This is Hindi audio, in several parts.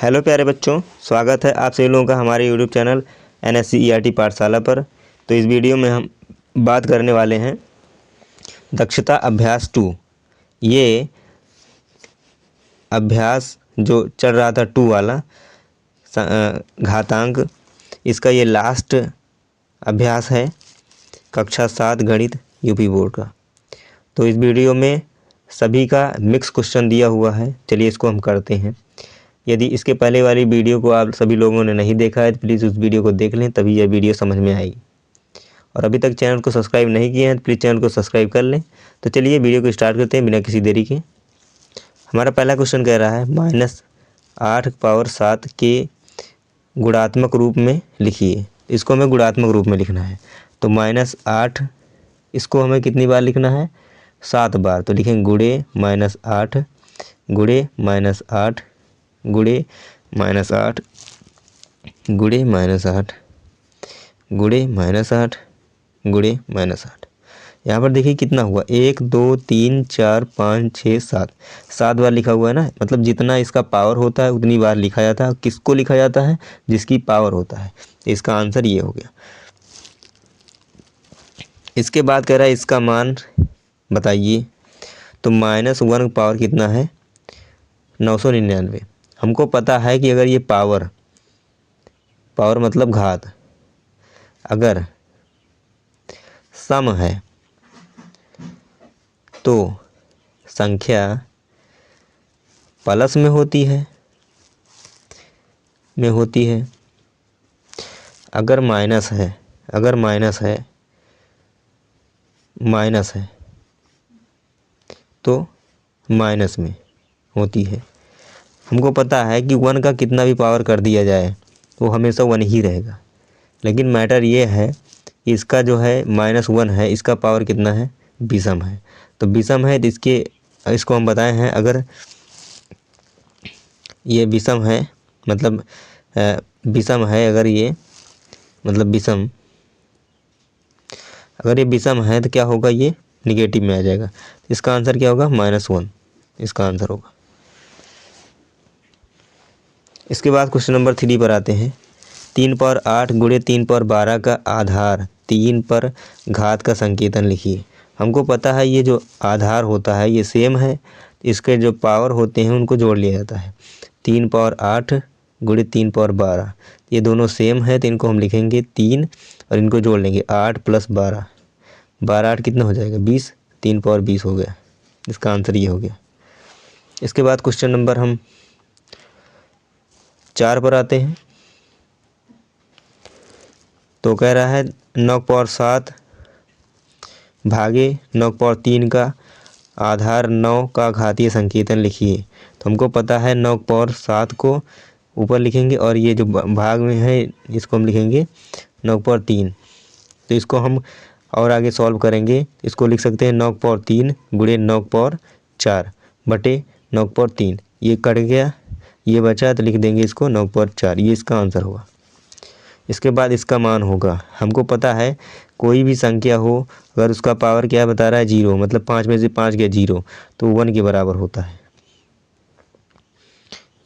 हेलो प्यारे बच्चों, स्वागत है आप सभी लोगों का हमारे यूट्यूब चैनल NSCERT पाठशाला पर। तो इस वीडियो में हम बात करने वाले हैं दक्षता अभ्यास 2। ये अभ्यास जो चल रहा था 2 वाला घातांक, इसका ये लास्ट अभ्यास है कक्षा 7 गणित यूपी बोर्ड का। तो इस वीडियो में सभी का मिक्स क्वेश्चन दिया हुआ है। चलिए इसको हम करते हैं। यदि इसके पहले वाली वीडियो को आप सभी लोगों ने नहीं देखा है तो प्लीज़ उस वीडियो को देख लें, तभी यह वीडियो समझ में आएगी। और अभी तक चैनल को सब्सक्राइब नहीं किए हैं तो प्लीज़ चैनल को सब्सक्राइब कर लें। तो चलिए वीडियो को स्टार्ट करते हैं बिना किसी देरी के। हमारा पहला क्वेश्चन कह रहा है -8⁻7 के गुणात्मक रूप में लिखिए। इसको हमें गुणात्मक रूप में लिखना है। तो -8 इसको हमें कितनी बार लिखना है? 7 बार। तो लिखेंगे गुणे -8 गुणे -8 गुणे -8 गुणे -8 गुणे -8 गुणे -8। यहाँ पर देखिए कितना हुआ, 1 2 3 4 5 6 7 7 बार लिखा हुआ है ना। मतलब जितना इसका पावर होता है उतनी बार लिखा जाता है। किसको लिखा जाता है? जिसकी पावर होता है। इसका आंसर ये हो गया। इसके बाद कह रहा है इसका मान बताइए। तो -1 पावर कितना है? 999। हमको पता है कि अगर ये पावर मतलब घात अगर सम है तो संख्या प्लस में होती है अगर माइनस है तो माइनस में होती है। हमको पता है कि 1 का कितना भी पावर कर दिया जाए वो हमेशा 1 ही रहेगा। लेकिन मैटर ये है कि इसका जो है -1 है, इसका पावर कितना है? विषम है। तो विषम है तो इसको हम बताए हैं, अगर ये विषम है मतलब विषम है, अगर ये मतलब विषम, अगर ये विषम है तो क्या होगा? ये निगेटिव में आ जाएगा। इसका आंसर क्या होगा? -1 इसका आंसर होगा। इसके बाद क्वेश्चन नंबर 3 पर आते हैं। 3⁻8 गुणे 3⁻12 का आधार 3 पर घात का संकेतन लिखिए। हमको पता है ये जो आधार होता है ये सेम है, इसके जो पावर होते हैं उनको जोड़ लिया जाता है। 3⁻8 गुणे 3⁻12 ये दोनों सेम है, तो इनको हम लिखेंगे 3 और इनको जोड़ लेंगे 8 + 12। 12 8 कितना हो जाएगा? 20। 3⁻20 हो गया। इसका आंसर ये हो गया। इसके बाद क्वेश्चन नंबर हम 4 पर आते हैं। तो कह रहा है 9⁻7 भागे 9⁻3 का आधार 9 का घातीय संकेतन लिखिए। तो हमको पता है 9⁻7 को ऊपर लिखेंगे और ये जो भाग में है इसको हम लिखेंगे 9⁻3। तो इसको हम और आगे सॉल्व करेंगे। इसको लिख सकते हैं 9⁻3 गुणे 9⁻4 बटे 9⁻3। ये कट गया, ये बचा तो लिख देंगे इसको 9⁻4। ये इसका आंसर होगा। इसके बाद इसका मान होगा। हमको पता है कोई भी संख्या हो अगर उसका पावर क्या बता रहा है? 0, मतलब 5 में से 5 गया 0 तो 1 के बराबर होता है।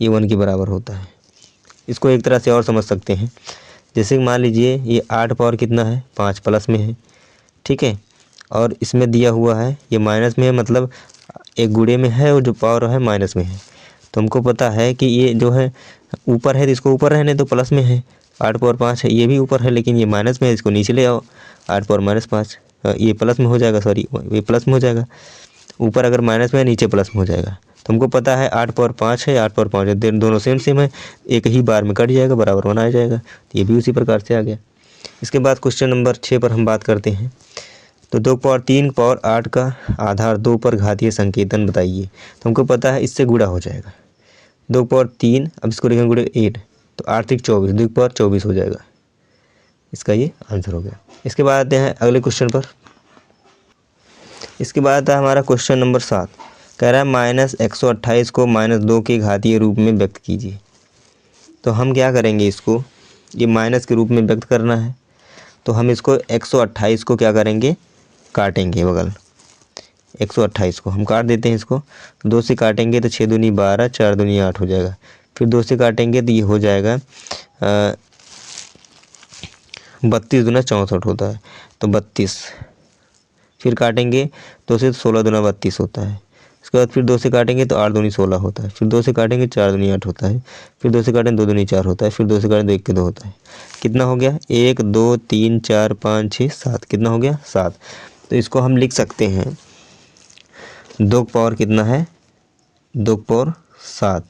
ये 1 के बराबर होता है। इसको एक तरह से और समझ सकते हैं। जैसे मान लीजिए ये 8 पावर कितना है? 5 प्लस में है, ठीक है। और इसमें दिया हुआ है ये माइनस में है, मतलब एक गुणे में है और जो पावर है माइनस में है। तो हमको पता है कि ये जो है ऊपर है तो इसको ऊपर रहने तो प्लस में है। 8⁻5 है, ये भी ऊपर है लेकिन ये माइनस में है, इसको नीचे ले आओ। 8⁻−5 ये प्लस में हो जाएगा, सॉरी ये प्लस में हो जाएगा। ऊपर अगर माइनस में है नीचे प्लस में हो जाएगा। तो हमको पता है 8⁻5 है, 8⁻5 है, दोनों सेम है, एक ही बार में कट जाएगा, बराबर बनाया जाएगा। तो ये भी उसी प्रकार से आ गया। इसके बाद क्वेश्चन नंबर 6 पर हम बात करते हैं। तो 2⁻3⁻8 का आधार 2 पर घातीय संकेतन बताइए। तो हमको पता है इससे गुणा हो जाएगा 2⁻3, अब इसको लिखेंगे गुणे 8 तो 8 × 24 2⁻24 हो जाएगा। इसका ये आंसर हो गया। इसके बाद आते हैं अगले क्वेश्चन पर। इसके बाद आता है हमारा क्वेश्चन नंबर 7। कह रहा है -128 को -2 के घातीय रूप में व्यक्त कीजिए। तो हम क्या करेंगे, इसको ये माइनस के रूप में व्यक्त करना है। तो हम इसको 128 को क्या करेंगे? काटेंगे बगल। 128 को हम काट देते हैं। इसको 2 से काटेंगे तो 6 दूनी 12 4 दूनी 8 हो जाएगा। फिर 2 से काटेंगे तो ये हो जाएगा 32 दूना 64 होता है, तो 32। फिर काटेंगे 2 से, 16 दूना 32 होता है। उसके बाद फिर 2 से काटेंगे तो 8 दूनी 16 होता है। फिर 2 से काटेंगे 4 दूनी 8 होता है। फिर 2 से काटेंगे 2 दूनी 4 होता है। फिर 2 से काटेंगे तो 1 के 2 होता है। कितना हो गया? 1 2 3 4 5 6 7। कितना हो गया? 7। तो इसको हम लिख सकते हैं 2 का पावर कितना है? 2 का पावर 7।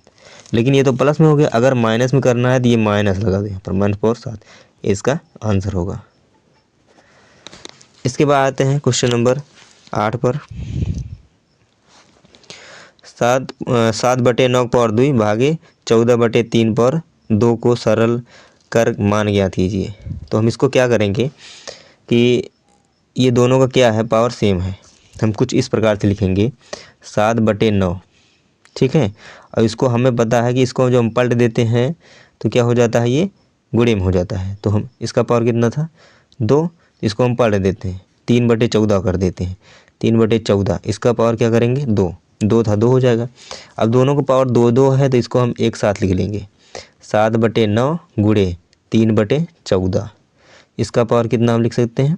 लेकिन ये तो प्लस में हो गया, अगर माइनस में करना है तो ये माइनस लगा दो यहाँ पर, माइनस पावर 7 इसका आंसर होगा। इसके बाद आते हैं क्वेश्चन नंबर 8 पर। 7/9 पावर 2 भागे 14/3 पर 2 को सरल कर मान ज्ञात कीजिए। तो हम इसको क्या करेंगे कि ये दोनों का क्या है, पावर सेम है। हम कुछ इस प्रकार से लिखेंगे 7/9, ठीक है। और इसको हमें पता है कि इसको जो हम पलट देते हैं तो क्या हो जाता है, ये गुणे में हो जाता है। तो हम इसका पावर कितना था? 2। इसको हम पलट देते हैं, 3/14 कर देते हैं। 3/14 इसका पावर क्या करेंगे? 2। 2 था, 2 हो जाएगा। अब दोनों का पावर 2 2 है तो इसको हम एक साथ लिख लेंगे, 7/9 गुणे 3/14। इसका पावर कितना हम लिख सकते हैं?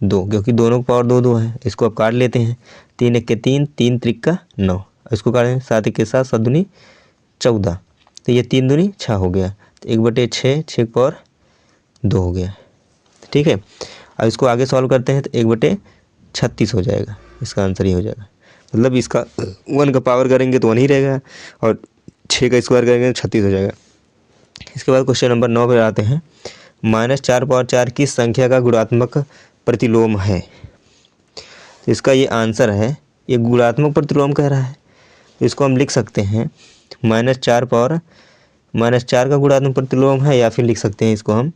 2, क्योंकि दोनों का पावर 2 2 है। इसको अब काट लेते हैं, 3 1 के 3, 3 3 का 9। इसको काटें 7 1 के 7, 7 दूनी 14। तो ये 3 दूनी 6 हो गया, तो 1/6, 6 का पावर 2 हो गया, ठीक है। अब इसको आगे सॉल्व करते हैं तो 1/36 हो जाएगा। इसका आंसर ये हो जाएगा। मतलब इसका 1 का पावर करेंगे तो 1 ही रहेगा, और 6 का स्क्वायर करेंगे तो 36 हो जाएगा। इसके बाद क्वेश्चन नंबर 9 पर आते हैं। -4 पावर 4 किस संख्या का गुणात्मक प्रतिलोम है? तो इसका ये आंसर है, ये गुणात्मक प्रतिलोम कह रहा है। तो इसको हम लिख सकते हैं -4 पावर -4 का गुणात्मक प्रतिलोम है, या फिर लिख सकते हैं इसको हम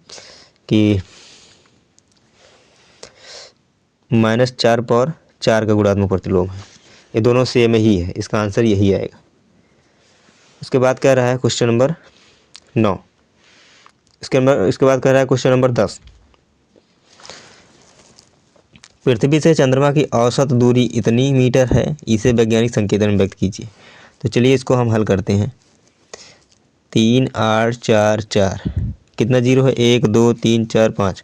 कि -4 पावर 4 का गुणात्मक प्रतिलोम है। ये दोनों सेम ही है, इसका आंसर यही आएगा। उसके बाद कह रहा है क्वेश्चन नंबर 9। इसके बाद कह रहा है क्वेश्चन नंबर 10। पृथ्वी से चंद्रमा की औसत दूरी इतनी मीटर है, इसे वैज्ञानिक संकेतन में व्यक्त कीजिए। तो चलिए इसको हम हल करते हैं। 3 8 4 4, कितना जीरो है? 1 2 3 4 5,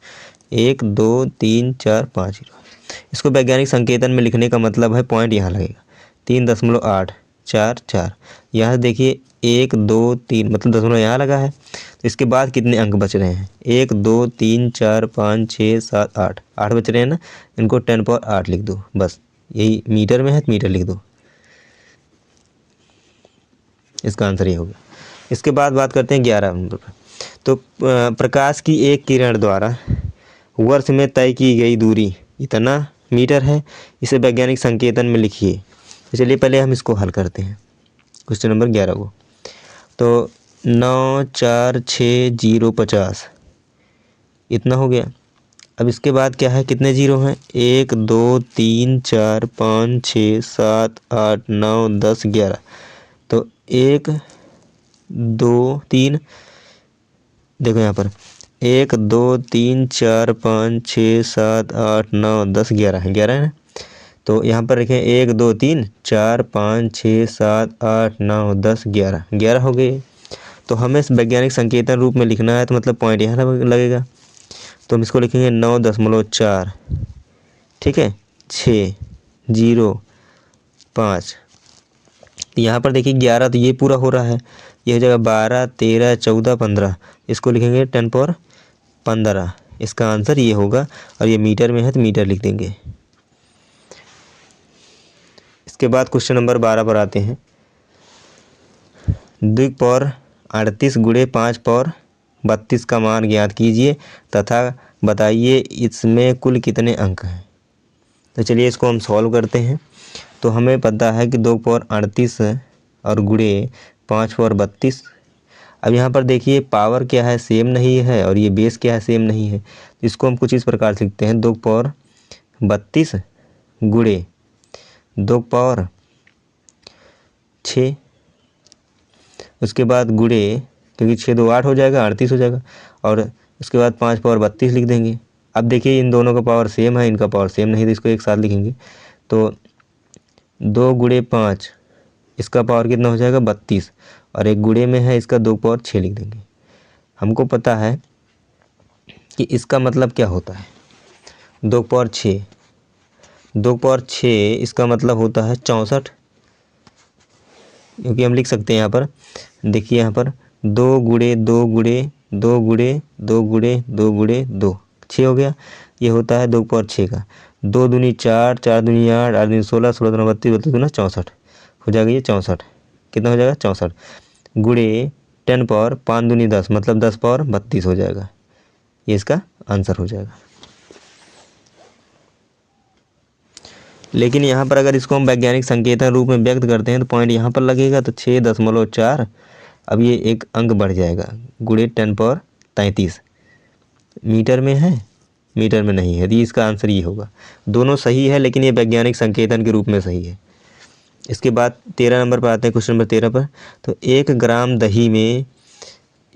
1 2 3 4 5 जीरो। इसको वैज्ञानिक संकेतन में लिखने का मतलब है पॉइंट यहाँ लगेगा, 3.844। यहाँ देखिए 1 2 3, मतलब दशमलव यहाँ लगा है। तो इसके बाद कितने अंक बच रहे हैं? 1 2 3 4 5 6 7 8, 8 बच रहे हैं ना। इनको 10⁸ लिख दो, बस यही मीटर में है तो मीटर लिख दो। इसका आंसर ये होगा। इसके बाद बात करते हैं 11 नंबर पर। तो प्रकाश की एक किरण द्वारा वर्ष में तय की गई दूरी इतना मीटर है, इसे वैज्ञानिक संकेतन में लिखिए। तो चलिए पहले हम इसको हल करते हैं, क्वेश्चन नंबर 11 को। तो 9 4 6 0 50 इतना हो गया। अब इसके बाद क्या है, कितने जीरो हैं? 1 2 3 4 5 6 7 8 9 10 11। तो 1 2 3, देखो यहाँ पर 1 2 3 4 5 6 7 8 9 10 11 है, 11 है ना। तो यहाँ पर लिखें 1 2 3 4 5 6 7 8 9 10 11, 11 हो गए। तो हमें इस वैज्ञानिक संकेतन रूप में लिखना है, तो मतलब पॉइंट यहाँ लगेगा। तो हम इसको लिखेंगे 9.4, ठीक है, 6 0 5। यहाँ पर देखिए 11, तो ये पूरा हो रहा है, ये हो जाएगा 12 13 14 15। इसको लिखेंगे 10⁻15। इसका आंसर ये होगा, और ये मीटर में है तो मीटर लिख देंगे। इसके बाद क्वेश्चन नंबर 12 पर आते हैं। 2⁻38 गुणे 5⁻32 का मान ज्ञात कीजिए तथा बताइए इसमें कुल कितने अंक हैं। तो चलिए इसको हम सॉल्व करते हैं। तो हमें पता है कि 2⁻38 और गुणे 5⁻32। अब यहाँ पर देखिए पावर क्या है, सेम नहीं है, और ये बेस क्या है, सेम नहीं है। तो इसको हम कुछ इस प्रकार से लिखते हैं, 2⁻32 गुणे 2⁻6, उसके बाद गुणे, क्योंकि 6 2 8 हो जाएगा, 38 हो जाएगा, और उसके बाद 5⁻32 लिख देंगे। अब देखिए इन दोनों का पावर सेम है, इनका पावर सेम नहीं, तो इसको एक साथ लिखेंगे। तो 2 गुणे 5, इसका पावर कितना हो जाएगा? 32, और एक गुणे में है, इसका 2 पावर 6 लिख देंगे। हमको पता है कि इसका मतलब क्या होता है। 2 पावर 6, 2 पावर 6 इसका मतलब होता है 64, क्योंकि हम लिख सकते हैं यहाँ पर, देखिए यहाँ पर 2 × 2 × 2 × 2 × 2 6 हो गया। ये होता है 2 पावर 6 का। 2 दूनी 4, 4 दूनी 8, 8 दूनी 16, 16 दूनी 32, 32 दूना 64 हो जाएगा। ये 64 कितना हो जाएगा, 64 गुणे 10 पावर 5 दूनी 10, मतलब 10 पावर 32 हो जाएगा। ये इसका आंसर हो जाएगा। लेकिन यहाँ पर अगर इसको हम वैज्ञानिक संकेतन रूप में व्यक्त करते हैं तो पॉइंट यहाँ पर लगेगा, तो 6.4। अब ये एक अंक बढ़ जाएगा, गुणे 10 पावर 33 मीटर में है, मीटर में नहीं है। तो इसका आंसर ये होगा। दोनों सही है, लेकिन ये वैज्ञानिक संकेतन के रूप में सही है। इसके बाद 13 नंबर पर आते हैं, क्वेश्चन नंबर 13 पर। तो 1 ग्राम दही में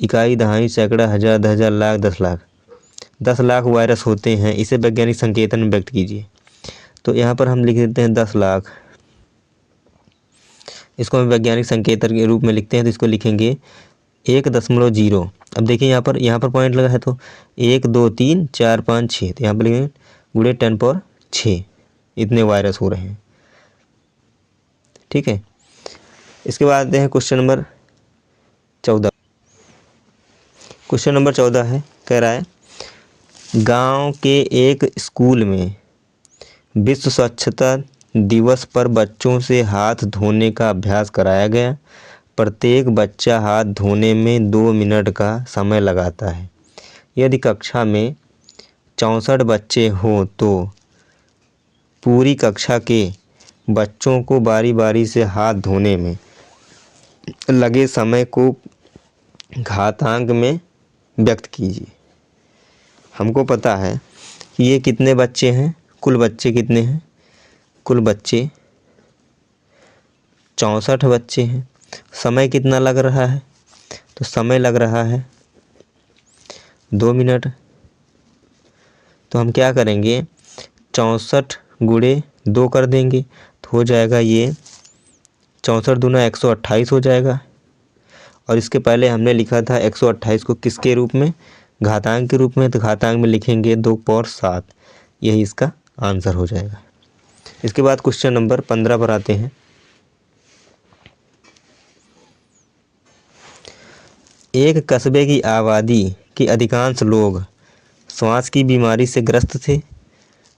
इकाई, दहाई, सैकड़ा, हज़ार, 10,000, लाख, 10 लाख, 10 लाख वायरस होते हैं। इसे वैज्ञानिक संकेतन में व्यक्त कीजिए। तो यहाँ पर हम लिख देते हैं 10 लाख। इसको हम वैज्ञानिक संकेतन के रूप में लिखते हैं, तो इसको लिखेंगे 1.0। अब देखिए यहाँ पर पॉइंट लगा है, तो 1 2 3 4 5 6, तो यहाँ पर लिखेंगे गुणे 10 पावर 6 इतने वायरस हो रहे हैं। ठीक है। इसके बाद आते हैं क्वेश्चन नंबर 14। क्वेश्चन नंबर 14 है, कह रहा है गांव के एक स्कूल में विश्व स्वच्छता दिवस पर बच्चों से हाथ धोने का अभ्यास कराया गया। प्रत्येक बच्चा हाथ धोने में 2 मिनट का समय लगाता है। यदि कक्षा में 64 बच्चे हों तो पूरी कक्षा के बच्चों को बारी बारी से हाथ धोने में लगे समय को घातांक में व्यक्त कीजिए। हमको पता है कि ये कितने बच्चे हैं, कुल बच्चे कितने हैं, कुल बच्चे 64 बच्चे हैं। समय कितना लग रहा है, तो समय लग रहा है 2 मिनट। तो हम क्या करेंगे, 64 गुणे 2 कर देंगे, तो हो जाएगा ये 64 दूना 128 हो जाएगा। और इसके पहले हमने लिखा था 128 को किसके रूप में, घातांक के रूप में, तो घातांक में लिखेंगे 2 पावर 7। यही इसका आंसर हो जाएगा। इसके बाद क्वेश्चन नंबर 15 पर आते हैं। एक कस्बे की आबादी के अधिकांश लोग श्वास की बीमारी से ग्रस्त थे।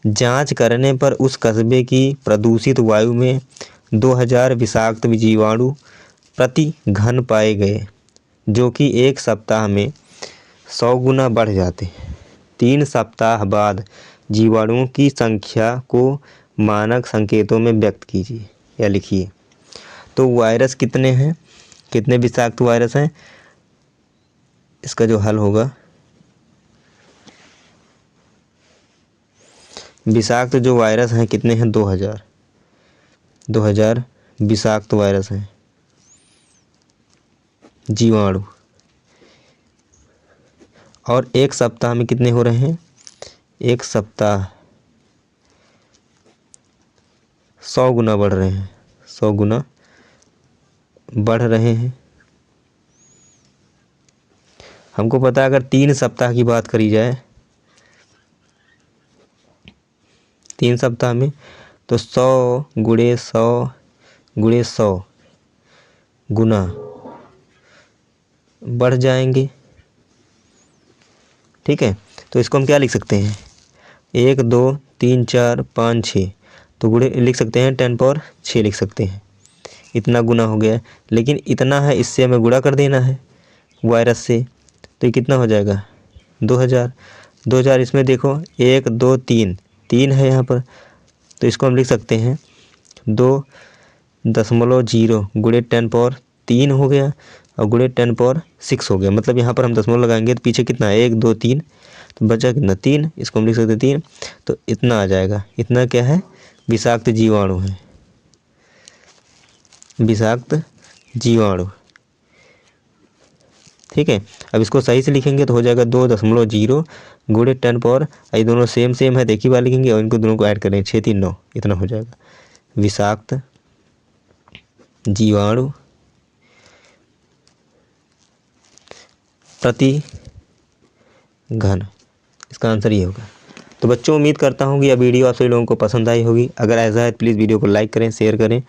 जांच करने पर उस कस्बे की प्रदूषित वायु में 2000 विषाक्त जीवाणु प्रति घन पाए गए, जो कि एक सप्ताह में 100 गुना बढ़ जाते हैं। 3 सप्ताह बाद जीवाणुओं की संख्या को मानक संकेतों में व्यक्त कीजिए या लिखिए। तो वायरस कितने हैं, कितने विषाक्त वायरस हैं, इसका जो हल होगा, विषाक्त जो वायरस हैं कितने हैं, 2000 विषाक्त वायरस हैं, जीवाणु। और एक सप्ताह में कितने हो रहे हैं, एक सप्ताह 100 गुना बढ़ रहे हैं, 100 गुना बढ़ रहे हैं। हमको पता है अगर 3 सप्ताह की बात करी जाए, 3 सप्ताह में, तो 100 गुणे 100 गुणे 100 गुना बढ़ जाएंगे। ठीक है। तो इसको हम क्या लिख सकते हैं, 1 2 3 4 5 6, तो गुणे लिख सकते हैं 10 पावर 6 लिख सकते हैं। इतना गुना हो गया, लेकिन इतना है, इससे हमें गुणा कर देना है वायरस से, तो ये कितना हो जाएगा, 2000। 2000 इसमें देखो 1 2 3 3 है यहाँ पर, तो इसको हम लिख सकते हैं 2.0 गुणे 10 पावर 3 हो गया, और गुणे 10 पावर 6 हो गया। मतलब यहाँ पर हम दशमलव लगाएंगे तो पीछे कितना है, 1 2 3, तो बचा कितना, 3। इसको हम लिख सकते हैं 3, तो इतना आ जाएगा। इतना क्या है, विषाक्त जीवाणु है, विषाक्त जीवाणु। ठीक है। अब इसको सही से लिखेंगे तो हो जाएगा 2.0 गुणे 10 पावर, ये दोनों सेम सेम है, देखिए बार लिखेंगे और इनको दोनों को ऐड करें, 6 3 9, इतना हो जाएगा। विषाक्त जीवाणु प्रति घन। इसका आंसर ये होगा। तो बच्चों उम्मीद करता हूँ कि यह वीडियो आप सभी लोगों को पसंद आई होगी। अगर ऐसा है प्लीज़ वीडियो को लाइक करें, शेयर करें,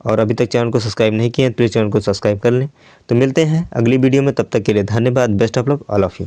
और अभी तक चैनल को सब्सक्राइब नहीं किए हैं तो प्लीज़ चैनल को सब्सक्राइब कर लें। तो मिलते हैं अगली वीडियो में, तब तक के लिए धन्यवाद। Best of luck all of you.